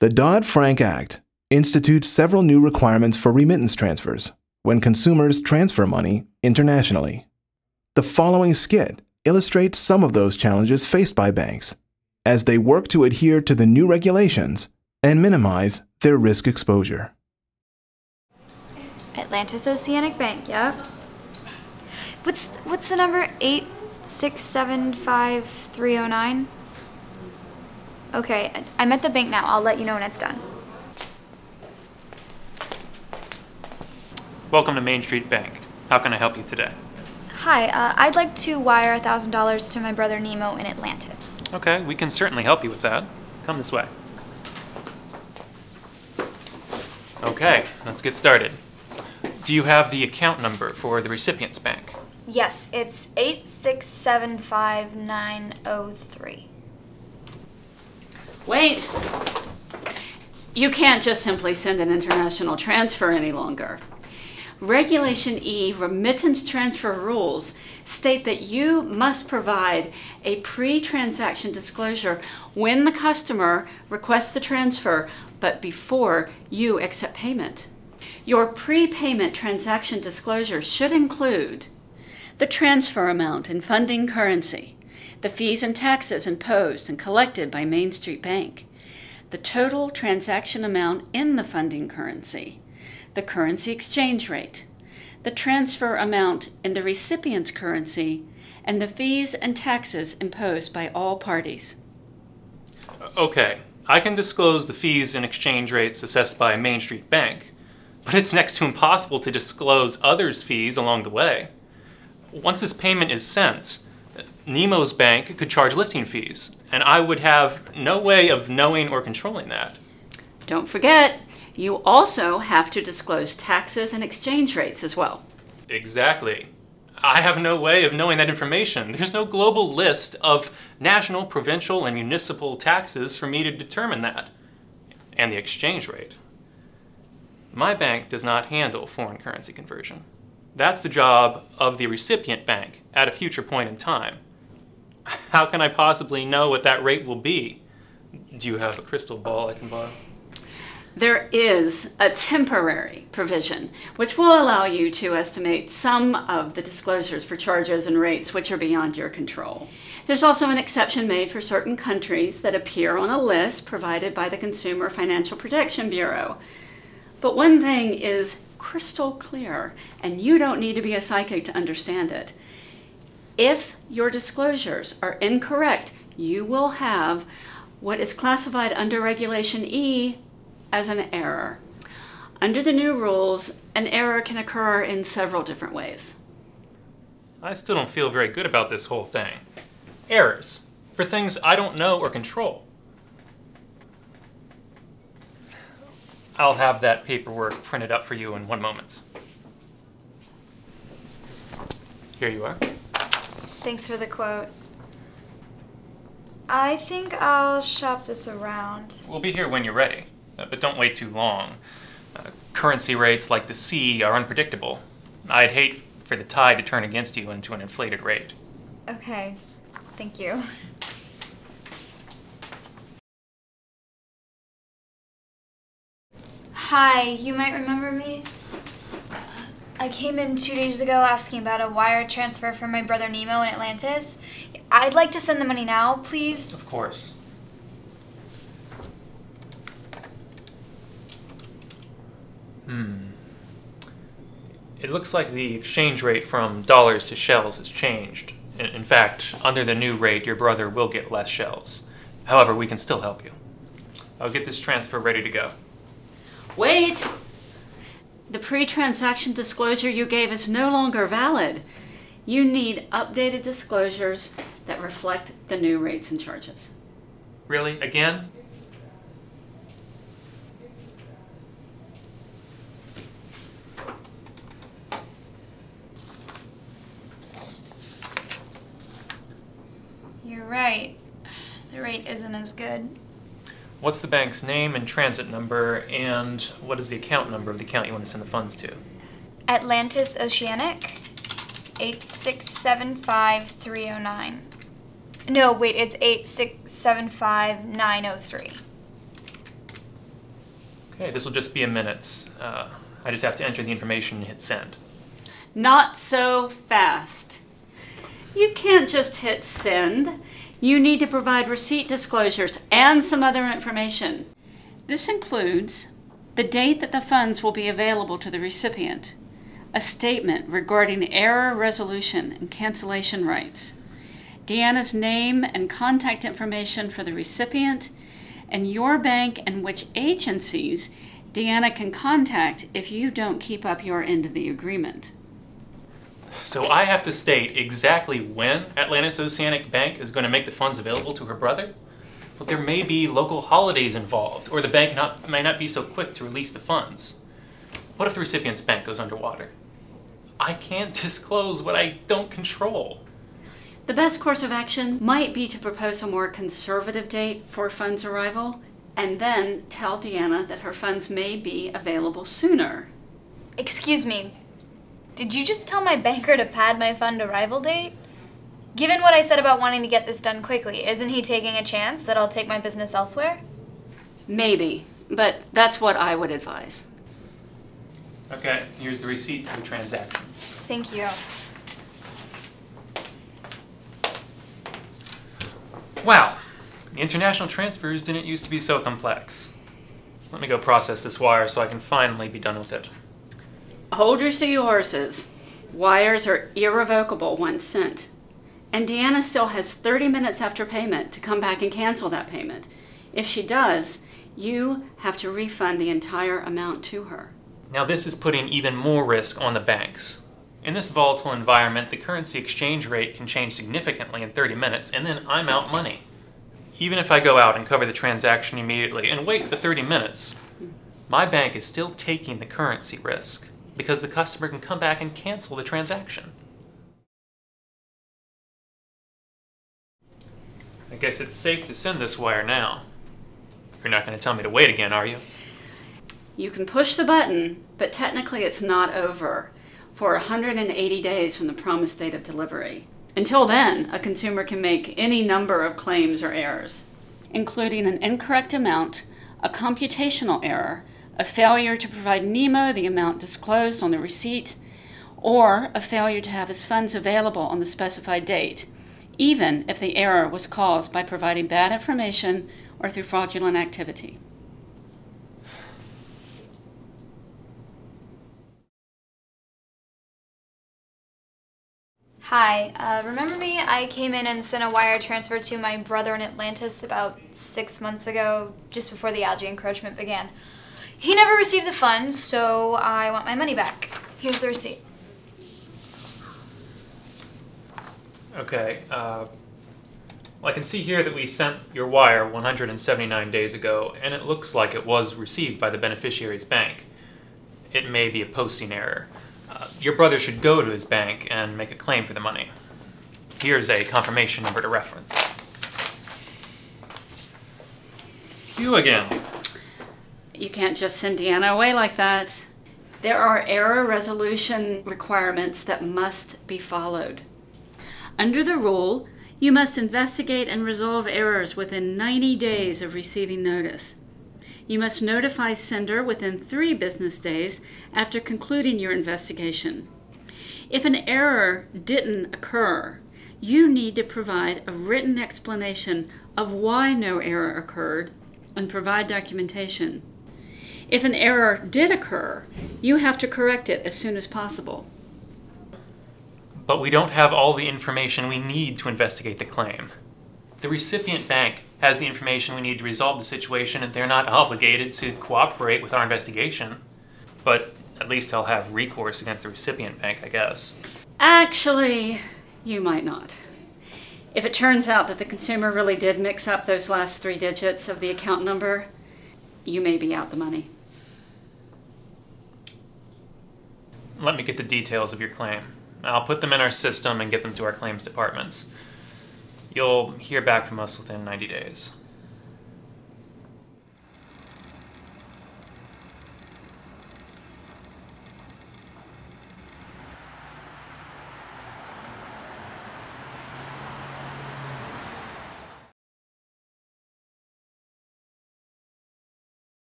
The Dodd Frank Act institutes several new requirements for remittance transfers when consumers transfer money internationally. The following skit illustrates some of those challenges faced by banks as they work to adhere to the new regulations and minimize their risk exposure. Atlantis Oceanic Bank, yeah. What's the number? 8675309? Okay, I'm at the bank now. I'll let you know when it's done. Welcome to Main Street Bank. How can I help you today? Hi, I'd like to wire $1,000 to my brother Nemo in Atlantis. Okay, we can certainly help you with that. Come this way. Okay, let's get started. Do you have the account number for the recipient's bank? Yes, it's 8675903. Wait! You can't just simply send an international transfer any longer. Regulation E, remittance transfer rules, state that you must provide a pre-transaction disclosure when the customer requests the transfer, but before you accept payment. Your prepayment transaction disclosure should include the transfer amount in funding currency, the fees and taxes imposed and collected by Main Street Bank, the total transaction amount in the funding currency, the currency exchange rate, the transfer amount in the recipient's currency, and the fees and taxes imposed by all parties. Okay, I can disclose the fees and exchange rates assessed by Main Street Bank, but it's next to impossible to disclose others' fees along the way. Once this payment is sent, Nemo's bank could charge lifting fees, and I would have no way of knowing or controlling that. Don't forget, you also have to disclose taxes and exchange rates as well. Exactly. I have no way of knowing that information. There's no global list of national, provincial, and municipal taxes for me to determine that. And the exchange rate. My bank does not handle foreign currency conversion. That's the job of the recipient bank at a future point in time. How can I possibly know what that rate will be? Do you have a crystal ball I can borrow? There is a temporary provision which will allow you to estimate some of the disclosures for charges and rates which are beyond your control. There's also an exception made for certain countries that appear on a list provided by the Consumer Financial Protection Bureau. But one thing is crystal clear, and you don't need to be a psychic to understand it. If your disclosures are incorrect, you will have what is classified under Regulation E as an error. Under the new rules, an error can occur in several different ways. I still don't feel very good about this whole thing. Errors for things I don't know or control. I'll have that paperwork printed up for you in 1 moment. Here you are. Thanks for the quote. I think I'll shop this around. We'll be here when you're ready, but don't wait too long. Currency rates like the sea are unpredictable. I'd hate for the tide to turn against you into an inflated rate. Okay, thank you. Hi, you might remember me. I came in 2 days ago asking about a wire transfer for my brother Nemo in Atlantis. I'd like to send the money now, please. Of course. It looks like the exchange rate from dollars to shells has changed. In fact, under the new rate, your brother will get less shells. However, we can still help you. I'll get this transfer ready to go. Wait! The pre-transaction disclosure you gave is no longer valid. You need updated disclosures that reflect the new rates and charges. Really? Again? You're right. The rate isn't as good. What's the bank's name and transit number, and what is the account number of the account you want to send the funds to? Atlantis Oceanic, 8675309. No, wait, it's 8675903. Okay, this will just be a minute. I just have to enter the information and hit send. Not so fast. You can't just hit send. You need to provide receipt disclosures and some other information. This includes the date that the funds will be available to the recipient, a statement regarding error resolution and cancellation rights, Deanna's name and contact information for the recipient, and your bank and which agencies Deanna can contact if you don't keep up your end of the agreement. So I have to state exactly when Atlantis Oceanic Bank is going to make the funds available to her brother? Well, there may be local holidays involved, or the bank may not be so quick to release the funds. What if the recipient's bank goes underwater? I can't disclose what I don't control. The best course of action might be to propose a more conservative date for funds arrival, and then tell Deanna that her funds may be available sooner. Excuse me, did you just tell my banker to pad my fund arrival date? Given what I said about wanting to get this done quickly, isn't he taking a chance that I'll take my business elsewhere? Maybe, but that's what I would advise. Okay, here's the receipt for the transaction. Thank you. Wow, the international transfers didn't used to be so complex. Let me go process this wire so I can finally be done with it. Hold your seahorses. Wires are irrevocable once sent. And Deanna still has 30 minutes after payment to come back and cancel that payment. If she does, you have to refund the entire amount to her. Now this is putting even more risk on the banks. In this volatile environment, the currency exchange rate can change significantly in 30 minutes, and then I'm out money. Even if I go out and cover the transaction immediately and wait the 30 minutes, my bank is still taking the currency risk because the customer can come back and cancel the transaction. I guess it's safe to send this wire now. You're not going to tell me to wait again, are you? You can push the button, but technically it's not over for 180 days from the promised date of delivery. Until then, a consumer can make any number of claims or errors, including an incorrect amount, a computational error, a failure to provide Nemo the amount disclosed on the receipt, or a failure to have his funds available on the specified date, even if the error was caused by providing bad information or through fraudulent activity. Hi, remember me? I came in and sent a wire transfer to my brother in Atlantis about 6 months ago, just before the algae encroachment began. He never received the funds, so I want my money back. Here's the receipt. Okay, well, I can see here that we sent your wire 179 days ago, and it looks like it was received by the beneficiary's bank. It may be a posting error. Your brother should go to his bank and make a claim for the money. Here's a confirmation number to reference. You again. You can't just send Deanna away like that. There are error resolution requirements that must be followed. Under the rule, you must investigate and resolve errors within 90 days of receiving notice. You must notify sender within 3 business days after concluding your investigation. If an error didn't occur, you need to provide a written explanation of why no error occurred and provide documentation. If an error did occur, you have to correct it as soon as possible. But we don't have all the information we need to investigate the claim. The recipient bank has the information we need to resolve the situation, and they're not obligated to cooperate with our investigation. But at least I'll have recourse against the recipient bank, I guess. Actually, you might not. If it turns out that the consumer really did mix up those last 3 digits of the account number, you may be out the money. Let me get the details of your claim. I'll put them in our system and get them to our claims departments. You'll hear back from us within 90 days.